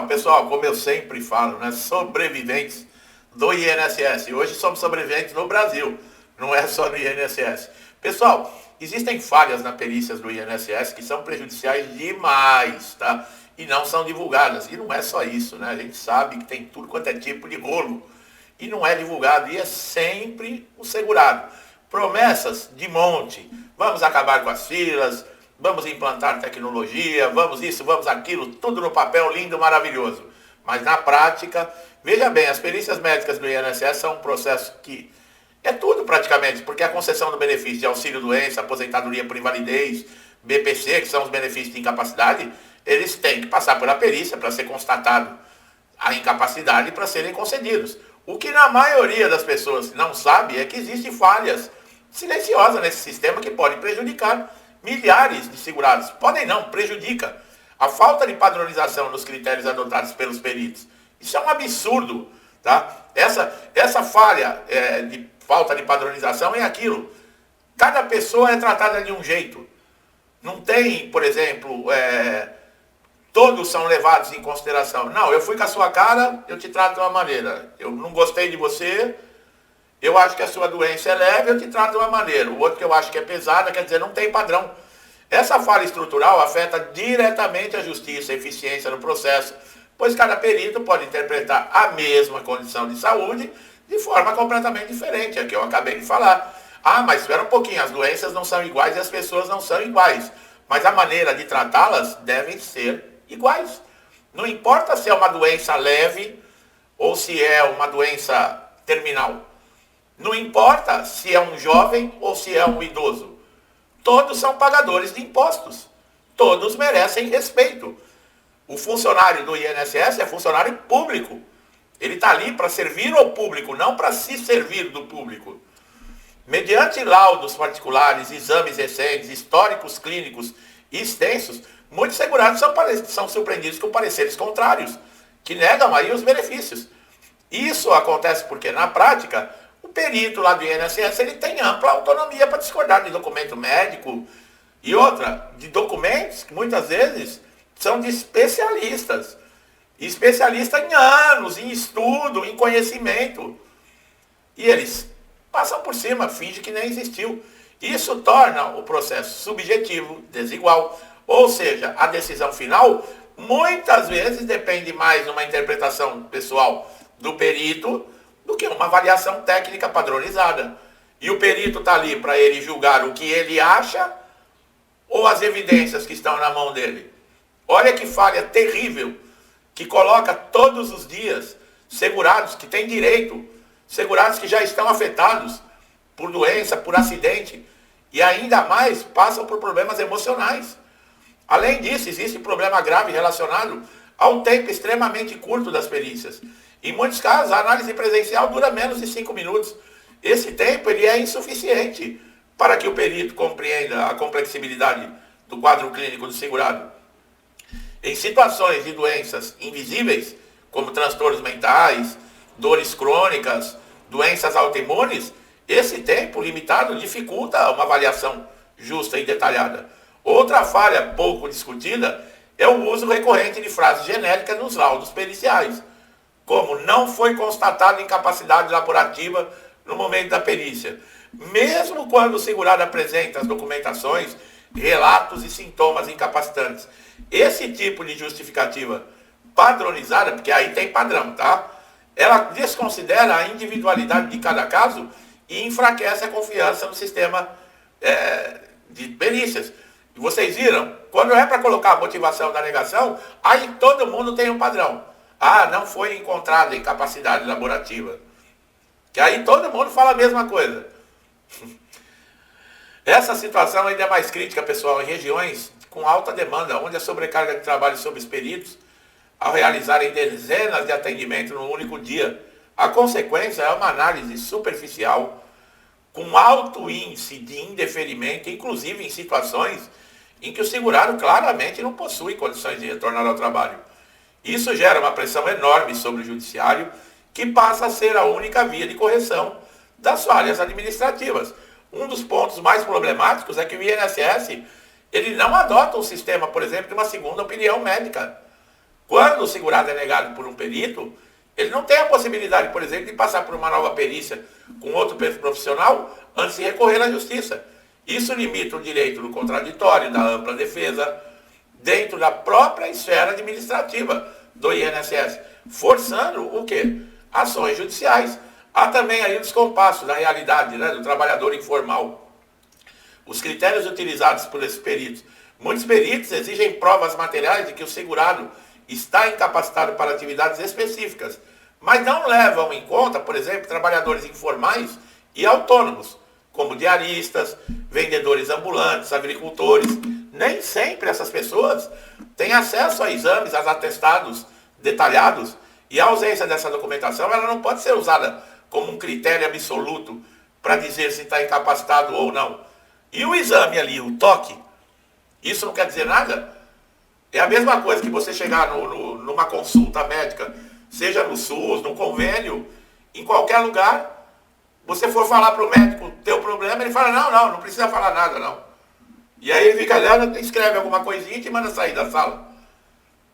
Pessoal, como eu sempre falo, né, sobreviventes do INSS. Hoje somos sobreviventes no Brasil, não é só no INSS. Pessoal, existem falhas na perícias do INSS que são prejudiciais demais, tá? E não são divulgadas. E não é só isso, né? A gente sabe que tem tudo quanto é tipo de rolo. E não é divulgado, e é sempre o segurado. Promessas de monte. Vamos acabar com as filas, vamos implantar tecnologia, vamos isso, vamos aquilo, tudo no papel lindo, maravilhoso. Mas na prática, veja bem, as perícias médicas do INSS são um processo que é tudo praticamente, porque a concessão do benefício de auxílio-doença, aposentadoria por invalidez, BPC, que são os benefícios de incapacidade, eles têm que passar pela perícia para ser constatado a incapacidade para serem concedidos. O que na maioria das pessoas não sabe é que existem falhas silenciosas nesse sistema que podem prejudicar milhares de segurados. Podem não, prejudica. A falta de padronização nos critérios adotados pelos peritos. Isso é um absurdo, tá? Essa falha de falta de padronização é aquilo. Cada pessoa é tratada de um jeito. Não tem, por exemplo, todos são levados em consideração. Não, eu fui com a sua cara, eu te trato de uma maneira. Eu não gostei de você, eu acho que a sua doença é leve, eu te trato de uma maneira. O outro que eu acho que é pesada, quer dizer, não tem padrão. Essa falha estrutural afeta diretamente a justiça, a eficiência no processo, pois cada perito pode interpretar a mesma condição de saúde de forma completamente diferente, é o que eu acabei de falar. Ah, mas espera um pouquinho, as doenças não são iguais e as pessoas não são iguais, mas a maneira de tratá-las devem ser iguais. Não importa se é uma doença leve ou se é uma doença terminal. Não importa se é um jovem ou se é um idoso. Todos são pagadores de impostos. Todos merecem respeito. O funcionário do INSS é funcionário público. Ele está ali para servir ao público, não para se servir do público. Mediante laudos particulares, exames recentes, históricos clínicos extensos, muitos segurados são surpreendidos com pareceres contrários, que negam aí os benefícios. Isso acontece porque, na prática, o perito lá do INSS ele tem ampla autonomia para discordar de documento médico e outra, de documentos que muitas vezes são de especialistas. Especialistas em anos, em estudo, em conhecimento. E eles passam por cima, fingem que nem existiu. Isso torna o processo subjetivo, desigual. Ou seja, a decisão final muitas vezes depende mais de uma interpretação pessoal do perito do que uma avaliação técnica padronizada. E o perito está ali para ele julgar o que ele acha ou as evidências que estão na mão dele. Olha que falha terrível, que coloca todos os dias segurados que têm direito, segurados que já estão afetados por doença, por acidente, e ainda mais passam por problemas emocionais. Além disso, existe problema grave relacionado ao tempo extremamente curto das perícias. Em muitos casos, a análise presencial dura menos de 5 minutos. Esse tempo ele é insuficiente para que o perito compreenda a complexibilidade do quadro clínico do segurado. Em situações de doenças invisíveis, como transtornos mentais, dores crônicas, doenças autoimunes, esse tempo limitado dificulta uma avaliação justa e detalhada. Outra falha pouco discutida é o uso recorrente de frases genéricas nos laudos periciais, como não foi constatada incapacidade laborativa no momento da perícia, mesmo quando o segurado apresenta as documentações, relatos e sintomas incapacitantes. Esse tipo de justificativa padronizada, porque aí tem padrão, tá? Ela desconsidera a individualidade de cada caso e enfraquece a confiança no sistema de perícias. Vocês viram? Quando é para colocar a motivação da negação, aí todo mundo tem um padrão. Ah, não foi encontrada incapacidade laborativa. Que aí todo mundo fala a mesma coisa. Essa situação ainda é mais crítica, pessoal, em regiões com alta demanda, onde a sobrecarga de trabalho sobre os peritos, ao realizarem dezenas de atendimentos no único dia, a consequência é uma análise superficial, com alto índice de indeferimento, inclusive em situações em que o segurado claramente não possui condições de retornar ao trabalho. Isso gera uma pressão enorme sobre o judiciário, que passa a ser a única via de correção das falhas administrativas. Um dos pontos mais problemáticos é que o INSS ele não adota um sistema, por exemplo, de uma segunda opinião médica. Quando o segurado é negado por um perito, ele não tem a possibilidade, por exemplo, de passar por uma nova perícia com outro profissional antes de recorrer à justiça. Isso limita o direito do contraditório, da ampla defesa, dentro da própria esfera administrativa do INSS, forçando o quê? Ações judiciais. Há também aí o descompasso da realidade, né, do trabalhador informal. Os critérios utilizados por esses peritos. Muitos peritos exigem provas materiais de que o segurado está incapacitado para atividades específicas, mas não levam em conta, por exemplo, trabalhadores informais e autônomos, como diaristas, vendedores ambulantes, agricultores. Nem sempre essas pessoas têm acesso a exames, a atestados detalhados, e a ausência dessa documentação ela não pode ser usada como um critério absoluto para dizer se está incapacitado ou não. E o exame ali, o toque, isso não quer dizer nada? É a mesma coisa que você chegar numa consulta médica, seja no SUS, no convênio, em qualquer lugar, você for falar para o médico teu problema, ele fala, não precisa falar nada, não. E aí ele fica olhando, escreve alguma coisinha e te manda sair da sala.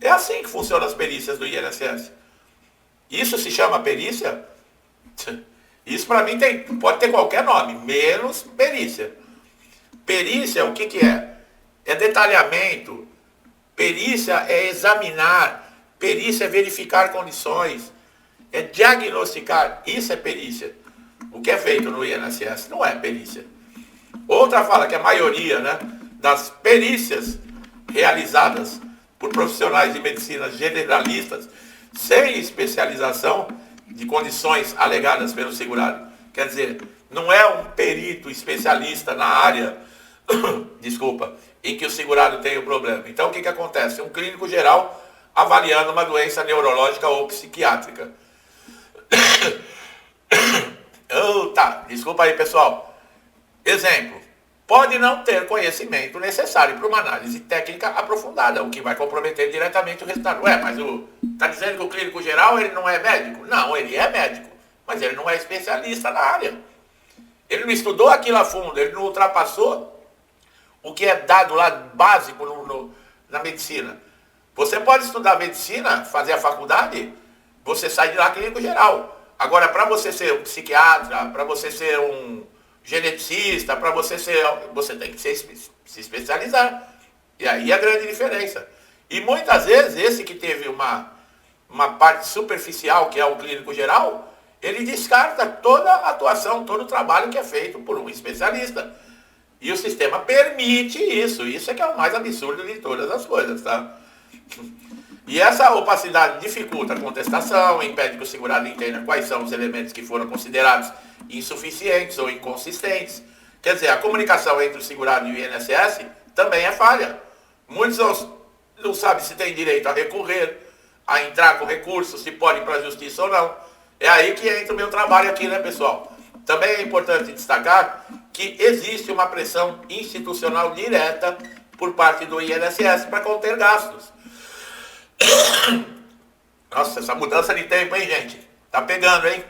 É assim que funcionam as perícias do INSS. Isso se chama perícia? Isso para mim pode ter qualquer nome, menos perícia. Perícia, o que é? É detalhamento. Perícia é examinar. Perícia é verificar condições. É diagnosticar. Isso é perícia. O que é feito no INSS não é perícia. Outra fala que a maioria, né, das perícias realizadas por profissionais de medicina generalistas, sem especialização de condições alegadas pelo segurado. Quer dizer, não é um perito especialista na área, desculpa, em que o segurado tem o problema. Então o que acontece? Um clínico geral avaliando uma doença neurológica ou psiquiátrica. Tá, desculpa aí, pessoal. Exemplo, pode não ter conhecimento necessário para uma análise técnica aprofundada, o que vai comprometer diretamente o resultado. Mas tá dizendo que o clínico geral ele não é médico? Não, ele é médico, mas ele não é especialista na área. Ele não estudou aquilo a fundo, ele não ultrapassou o que é dado lá básico na medicina. Você pode estudar medicina, fazer a faculdade, você sai de lá clínico geral. Agora, para você ser um psiquiatra, para você ser um geneticista, você tem que se especializar. E aí a grande diferença. E muitas vezes, esse que teve uma parte superficial, que é o clínico geral, ele descarta toda a atuação, todo o trabalho que é feito por um especialista. E o sistema permite isso. Isso é que é o mais absurdo de todas as coisas, tá? E essa opacidade dificulta a contestação, impede que o segurado entenda quais são os elementos que foram considerados insuficientes ou inconsistentes. Quer dizer, a comunicação entre o segurado e o INSS também é falha. Muitos não sabem se tem direito a recorrer, a entrar com recurso, se pode ir para a justiça ou não. É aí que entra o meu trabalho aqui, né, pessoal? Também é importante destacar que existe uma pressão institucional direta por parte do INSS para conter gastos. Nossa, essa mudança de tempo, hein, gente? Tá pegando, hein?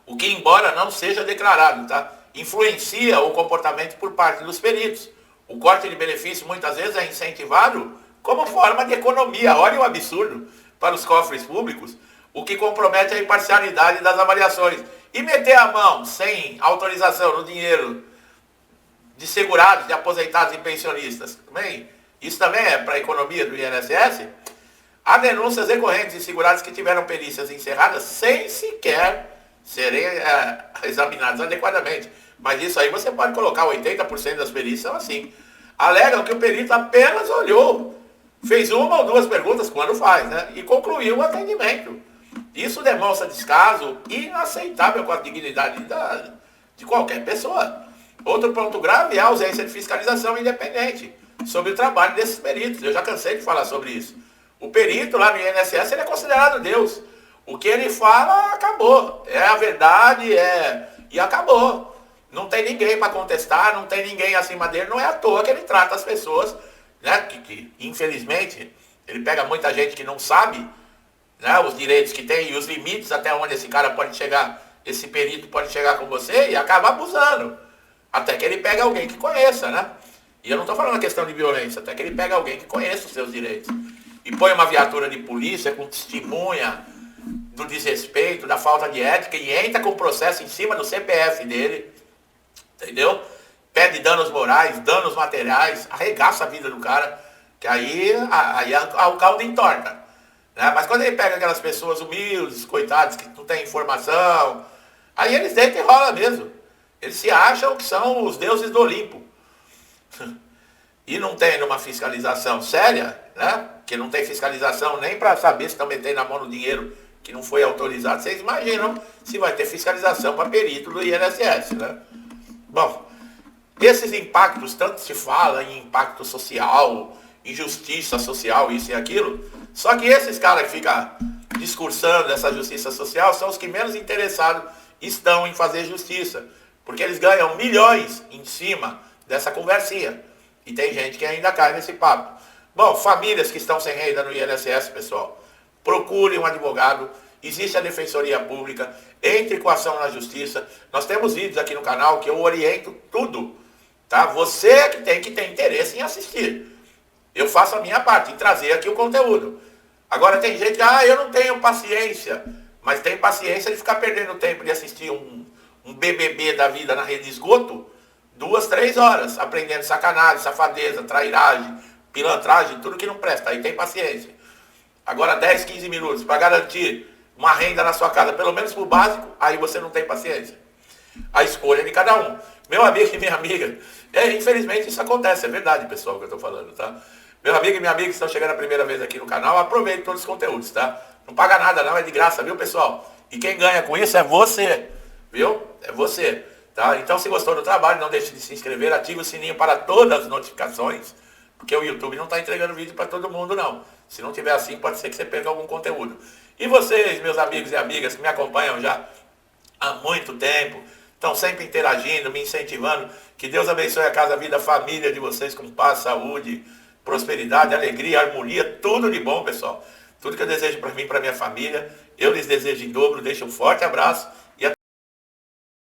O que, embora não seja declarado, tá? Influencia o comportamento por parte dos peritos. O corte de benefício muitas vezes é incentivado como forma de economia. Olha o absurdo para os cofres públicos, o que compromete a imparcialidade das avaliações. E meter a mão sem autorização no dinheiro de segurados, de aposentados e pensionistas, também, isso também é para a economia do INSS. Há denúncias recorrentes de segurados que tiveram perícias encerradas sem sequer serem examinados adequadamente. Mas isso aí você pode colocar, 80% das perícias são assim. Alegam que o perito apenas olhou, fez uma ou duas perguntas quando faz, né? E concluiu o atendimento. Isso demonstra descaso inaceitável com a dignidade de qualquer pessoa. Outro ponto grave é a ausência de fiscalização independente sobre o trabalho desses peritos. Eu já cansei de falar sobre isso. O perito lá no INSS ele é considerado Deus. O que ele fala, acabou. É a verdade, e acabou. Não tem ninguém para contestar, não tem ninguém acima dele. Não é à toa que ele trata as pessoas, né, que infelizmente, ele pega muita gente que não sabe, né, os direitos que tem e os limites até onde esse cara pode chegar, esse perito pode chegar com você e acaba abusando. Até que ele pega alguém que conheça, né? E eu não estou falando a questão de violência, até que ele pega alguém que conheça os seus direitos. e põe uma viatura de polícia com testemunha do desrespeito, da falta de ética e entra com processo em cima do CPF dele, entendeu? Pede danos morais, danos materiais, arregaça a vida do cara, que aí o caldo entorta, né? Mas quando ele pega aquelas pessoas humildes, coitados, que não tem informação, aí eles deitam e rola mesmo. Eles se acham que são os deuses do Olimpo. E não tem uma fiscalização séria, né? Que não tem fiscalização nem para saber se estão metendo a mão no dinheiro que não foi autorizado. Vocês imaginam se vai ter fiscalização para perito do INSS, né? Bom, esses impactos, tanto se fala em impacto social, injustiça social, isso e aquilo, só que esses caras que ficam discursando essa justiça social são os que menos interessados estão em fazer justiça, porque eles ganham milhões em cima dessa conversinha. E tem gente que ainda cai nesse papo. Bom, famílias que estão sem renda no INSS, pessoal, procure um advogado, existe a Defensoria Pública, entre com ação na Justiça. Nós temos vídeos aqui no canal que eu oriento tudo, tá? Você que tem que ter interesse em assistir. Eu faço a minha parte, em trazer aqui o conteúdo. Agora tem gente que, eu não tenho paciência, mas tem paciência de ficar perdendo tempo de assistir um BBB da vida na rede esgoto, 2, 3 horas, aprendendo sacanagem, safadeza, trairagem, pilantragem, tudo que não presta, aí tem paciência. Agora 10, 15 minutos para garantir uma renda na sua casa, pelo menos pro básico, aí você não tem paciência. A escolha é de cada um. Meu amigo e minha amiga, infelizmente isso acontece, é verdade, pessoal, que eu tô falando, tá? Meu amigo e minha amiga que estão chegando a primeira vez aqui no canal, aproveite todos os conteúdos, tá? Não paga nada não, é de graça, viu, pessoal? E quem ganha com isso é você, viu? É você. Tá? Então, se gostou do trabalho, não deixe de se inscrever, ative o sininho para todas as notificações, porque o YouTube não está entregando vídeo para todo mundo, não. Se não tiver assim, pode ser que você perca algum conteúdo. E vocês, meus amigos e amigas, que me acompanham já há muito tempo, estão sempre interagindo, me incentivando, que Deus abençoe a casa, a vida, a família de vocês com paz, saúde, prosperidade, alegria, harmonia, tudo de bom, pessoal. Tudo que eu desejo para mim e para minha família, eu lhes desejo em dobro, deixo um forte abraço.